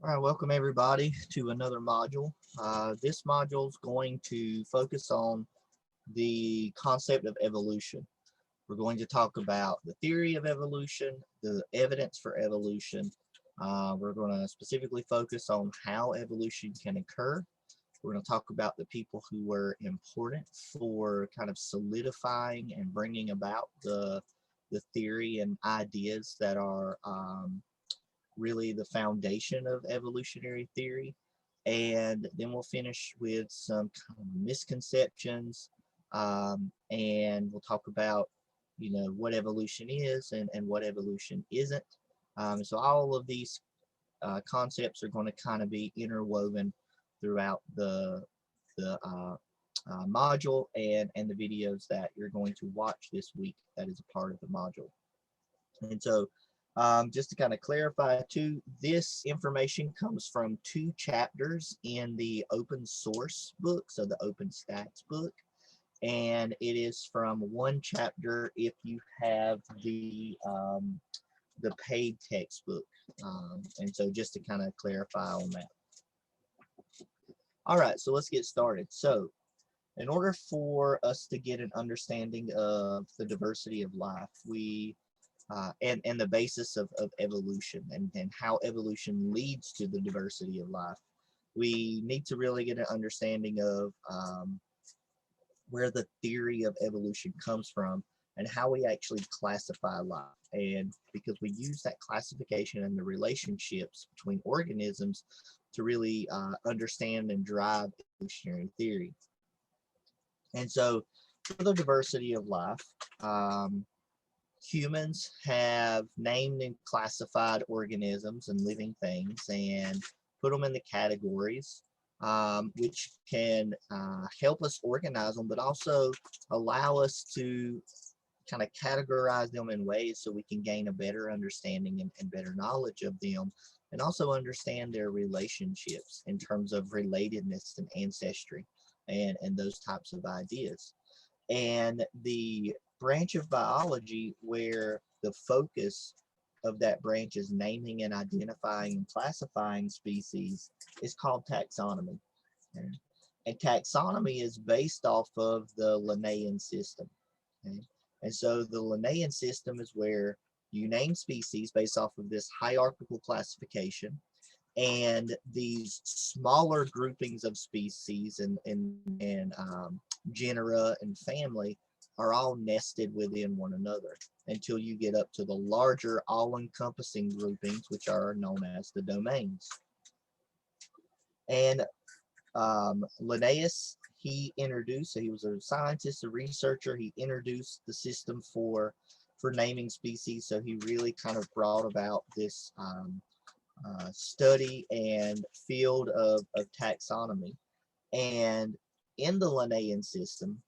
All right, welcome everybody to another module. This module is going to focus on the concept of evolution. We're going to talk about the theory of evolution, the evidence for evolution. We're going to specifically focus on how evolution can occur. We're going to talk about the people who were important for kind of solidifying and bringing about the theory and ideas that are really the foundation of evolutionary theory. And then we'll finish with some kind of misconceptions, and we'll talk about what evolution is and what evolution isn't. So all of these concepts are going to kind of be interwoven throughout the module and the videos that you're going to watch this week that is a part of the module. And so just to kind of clarify too, this information comes from 2 chapters in the open source book, so the OpenStax book, and it is from 1 chapter if you have the paid textbook. And so just to kind of clarify on that. All right, so let's get started. So in order for us to get an understanding of the diversity of life, and the basis of evolution and how evolution leads to the diversity of life, we need to really get an understanding of where the theory of evolution comes from and how we actually classify life. And because we use that classification and the relationships between organisms to really understand and drive evolutionary theory. And so for the diversity of life, humans have named and classified organisms and living things and put them in the categories, which can help us organize them, but also allow us to kind of categorize them in ways so we can gain a better understanding and better knowledge of them, and also understand their relationships in terms of relatedness and ancestry and those types of ideas. And the branch of biology where the focus of that branch is naming and identifying and classifying species is called taxonomy. Okay? And taxonomy is based off of the Linnaean system. Okay? And so the Linnaean system is where you name species based off of this hierarchical classification, and these smaller groupings of species and genera and family are all nested within one another until you get up to the larger all-encompassing groupings, which are known as the domains. And Linnaeus, he was a scientist, a researcher. He introduced the system for naming species, so he really kind of brought about this study and field of taxonomy. And in the Linnaean system,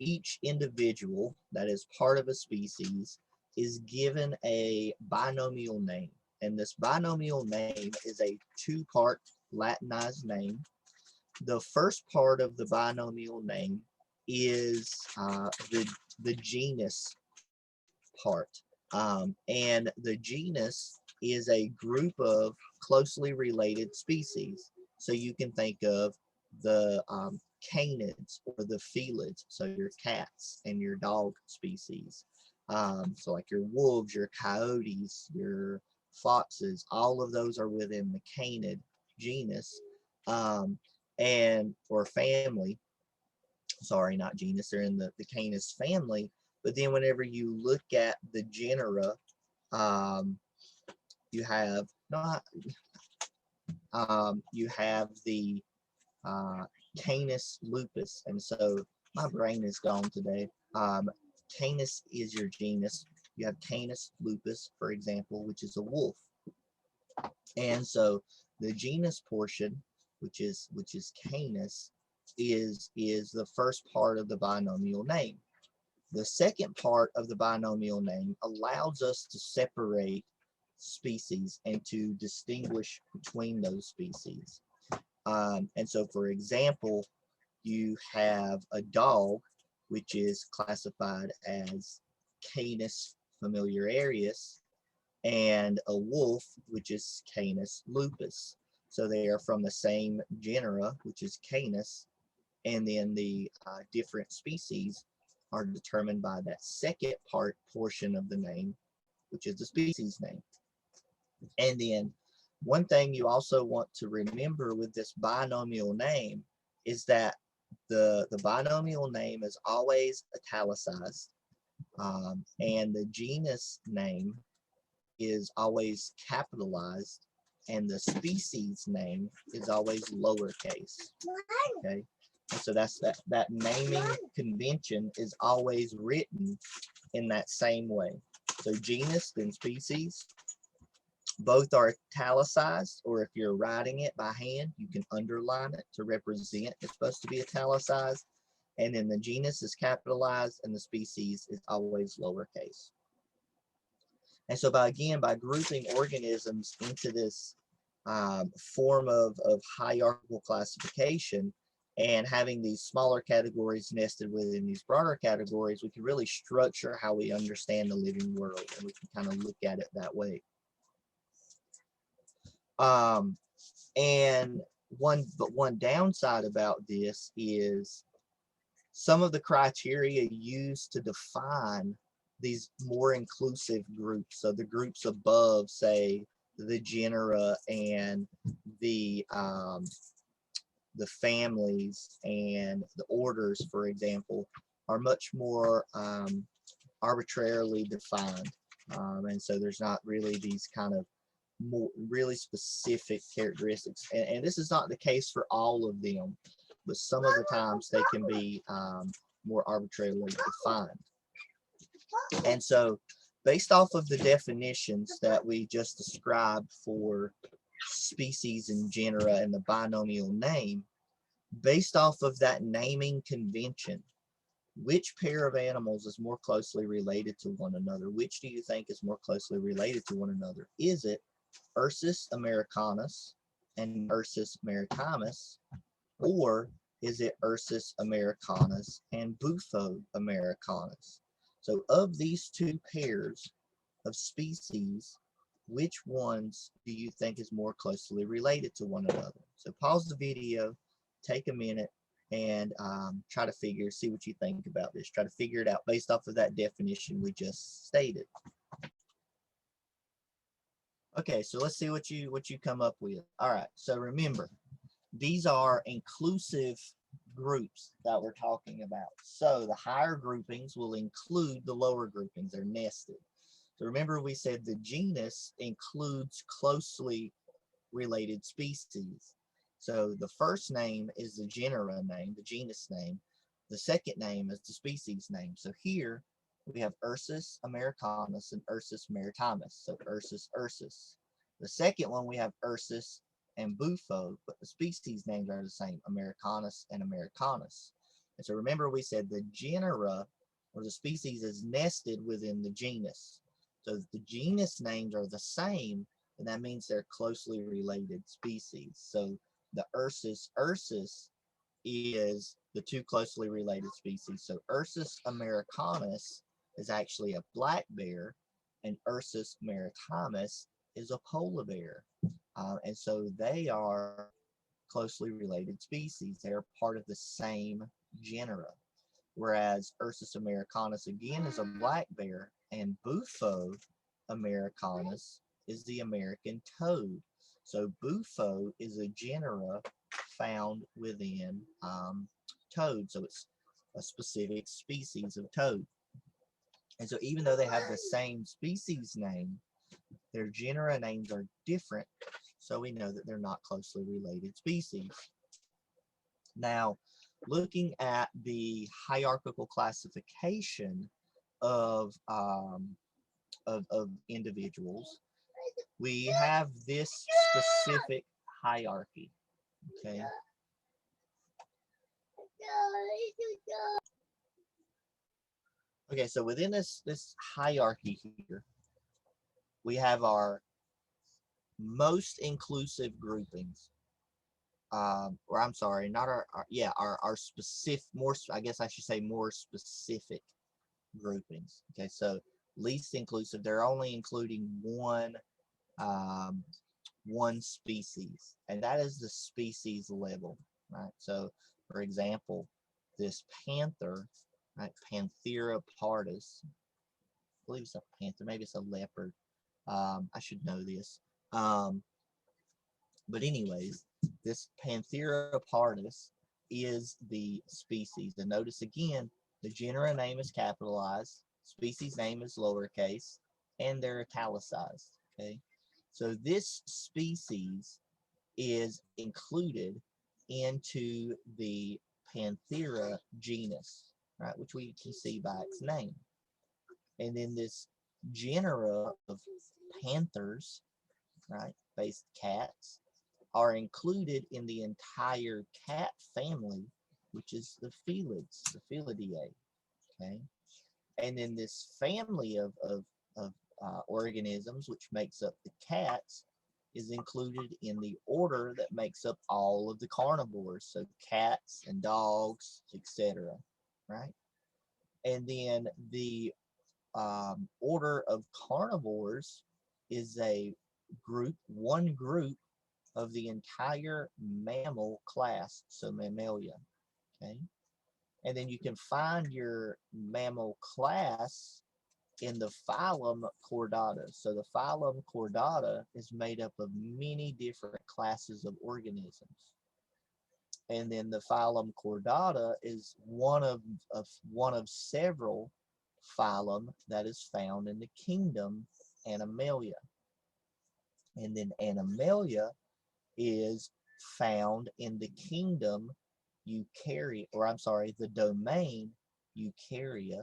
each individual that is part of a species is given a binomial name. And this binomial name is a 2-part Latinized name. The first part of the binomial name is the genus part. And the genus is a group of closely related species. So you can think of the canids or the felids, so your cats and your dog species. So like your wolves, your coyotes, your foxes, all of those are within the canid genus, or family. Sorry, not genus, they're in the Canis family. But then whenever you look at the genera, you have the Canis lupus. And so my brain is gone today. Canis is your genus. You have Canis lupus, for example, which is a wolf. And so the genus portion, which is Canis, is the first part of the binomial name. The second part of the binomial name allows us to separate species and to distinguish between those species. And so, for example, you have a dog, which is classified as Canis familiarius, and a wolf, which is Canis lupus. So they are from the same genera, which is Canis, and then the different species are determined by that second portion of the name, which is the species name. And then one thing you also want to remember with this binomial name is that the binomial name is always italicized, and the genus name is always capitalized, and the species name is always lowercase. Okay, and so that's that naming convention is always written in that same way. So genus then species, both are italicized, or if you're writing it by hand, you can underline it to represent it's supposed to be italicized. And then the genus is capitalized and the species is always lowercase. And so by grouping organisms into this form of hierarchical classification and having these smaller categories nested within these broader categories, we can really structure how we understand the living world, and we can kind of look at it that way. And one downside about this is some of the criteria used to define these more inclusive groups. So the groups above, say, the genera and the families and the orders, for example, are much more arbitrarily defined. And so there's not really these kind of more really specific characteristics. And this is not the case for all of them, but some of the times they can be more arbitrarily defined. And so based off of the definitions that we just described for species and genera and the binomial name, based off of that naming convention, which pair of animals is more closely related to one another? Which do you think is more closely related to one another? Is it Ursus americanus and Ursus maritimus, or is it Ursus americanus and Bufo americanus? So of these two pairs of species, which ones do you think is more closely related to one another? So pause the video, take a minute, and try to see what you think about this. Try to figure it out based off of that definition we just stated. Okay, so let's see what you come up with. All right, so remember, these are inclusive groups that we're talking about. So the higher groupings will include the lower groupings. They're nested. So remember, we said the genus includes closely related species. So the first name is the genera name, the genus name. The second name is the species name. So here we have Ursus americanus and Ursus maritimus. So Ursus, Ursus. The second one we have Ursus and Bufo, but the species names are the same, Americanus and Americanus. And so remember, we said the genera or the species is nested within the genus. So if the genus names are the same, and that means they're closely related species. So the Ursus ursus is the two closely related species. So Ursus americanus is actually a black bear, and Ursus maritimus is a polar bear. And so they are closely related species. They are part of the same genera. Whereas Ursus americanus again is a black bear, and Bufo americanus is the American toad. So Bufo is a genera found within toad. So it's a specific species of toad. And so even though they have the same species name, their genera names are different. So we know that they're not closely related species. Now, looking at the hierarchical classification of individuals, we have this specific hierarchy. Okay. Okay, so within this hierarchy here, we have our most inclusive groupings. Or I'm sorry, not our specific, more, I guess I should say more specific groupings. Okay, so least inclusive, they're only including um, one species, and that is the species level, right? So, for example, this panther, right, Panthera pardus, I believe it's a panther, maybe it's a leopard. I should know this. But anyways, this Panthera pardus is the species. And notice again, the genera name is capitalized, species name is lowercase, and they're italicized. Okay, so this species is included into the Panthera genus, right, which we can see by its name. And then this genera of panthers, right, based cats, are included in the entire cat family, which is the felids, the Felidae. Okay, and then this family of organisms, which makes up the cats, is included in the order that makes up all of the carnivores, so cats and dogs, etc. Right, and then the order of carnivores is a one group of the entire mammal class, so Mammalia. Okay, and then you can find your mammal class in the phylum Chordata. So the phylum Chordata is made up of many different classes of organisms. And then the phylum Chordata is one of several phylum that is found in the kingdom Animalia. And then Animalia is found in the kingdom Eukarya, or I'm sorry, the domain Eukarya.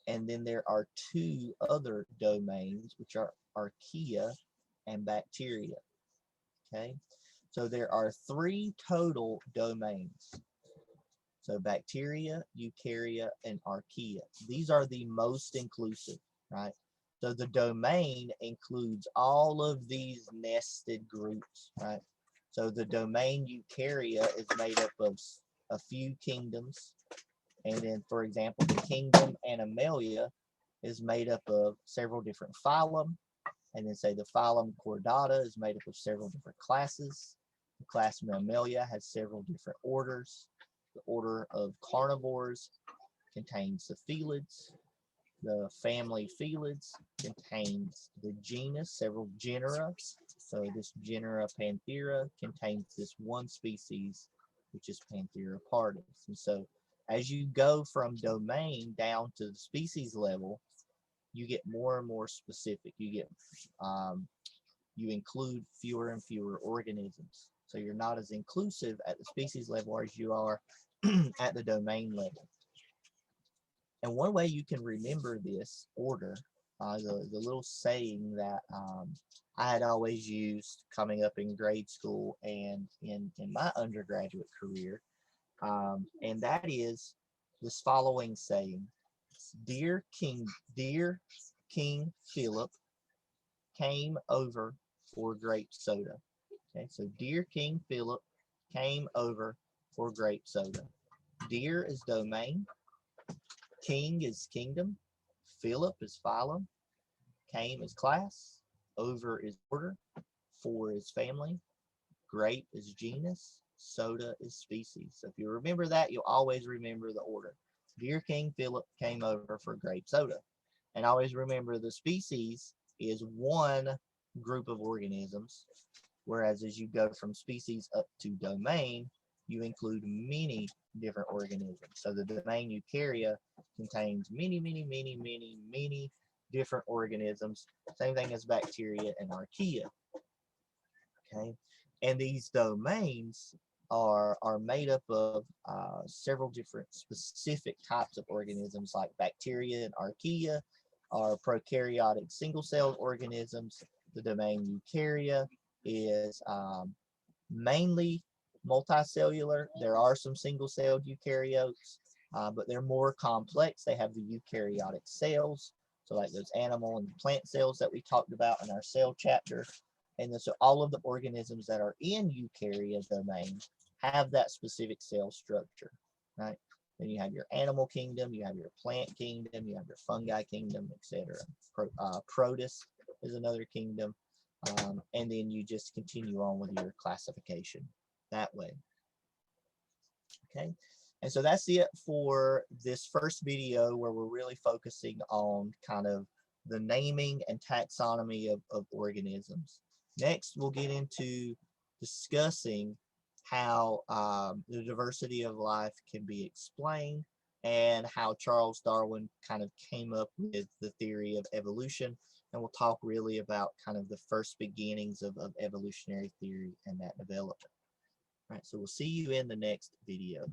And then there are two other domains, which are Archaea and Bacteria. Okay, so there are three total domains. So Bacteria, Eukarya, and Archaea. These are the most inclusive, right? So the domain includes all of these nested groups, right? So the domain Eukarya is made up of a few kingdoms. And then, for example, the kingdom Animalia is made up of several different phylum. And then say the phylum Chordata is made up of several different classes. The class Mammalia has several different orders. The order of carnivores contains the felids. The family felids contains the genus, several genera. So this genera Panthera contains this one species, which is Panthera pardus. And so as you go from domain down to the species level, you get more and more specific. You include fewer and fewer organisms. So you're not as inclusive at the species level as you are at the domain level. And one way you can remember this order, the little saying that I had always used coming up in grade school and in my undergraduate career, and that is this following saying: Dear King Philip came over for grape soda. Okay, so dear King Philip came over for grape soda. Dear is domain, king is kingdom, Philip is phylum, came is class, over is order, for is family, grape is genus, soda is species. So if you remember that, you'll always remember the order. Dear King Philip came over for grape soda. And always remember the species is one group of organisms, whereas as you go from species up to domain, you include many different organisms. So the domain Eukarya contains many different organisms. Same thing as bacteria and archaea. Okay, and these domains are made up of several different specific types of organisms, like bacteria and archaea are prokaryotic single-celled organisms. The domain Eukarya is mainly multicellular. There are some single-celled eukaryotes, but they're more complex. They have the eukaryotic cells, so like those animal and plant cells that we talked about in our cell chapter. And then, so all of the organisms that are in eukarya domain have that specific cell structure, right? Then you have your animal kingdom, you have your plant kingdom, you have your fungi kingdom, etc. Protus is another kingdom. And then you just continue on with your classification that way. Okay, and so that's it for this first video where we're really focusing on kind of the naming and taxonomy of organisms. Next, we'll get into discussing how the diversity of life can be explained and how Charles Darwin kind of came up with the theory of evolution. And we'll talk really about kind of the first beginnings of evolutionary theory and that development. All right, so we'll see you in the next video.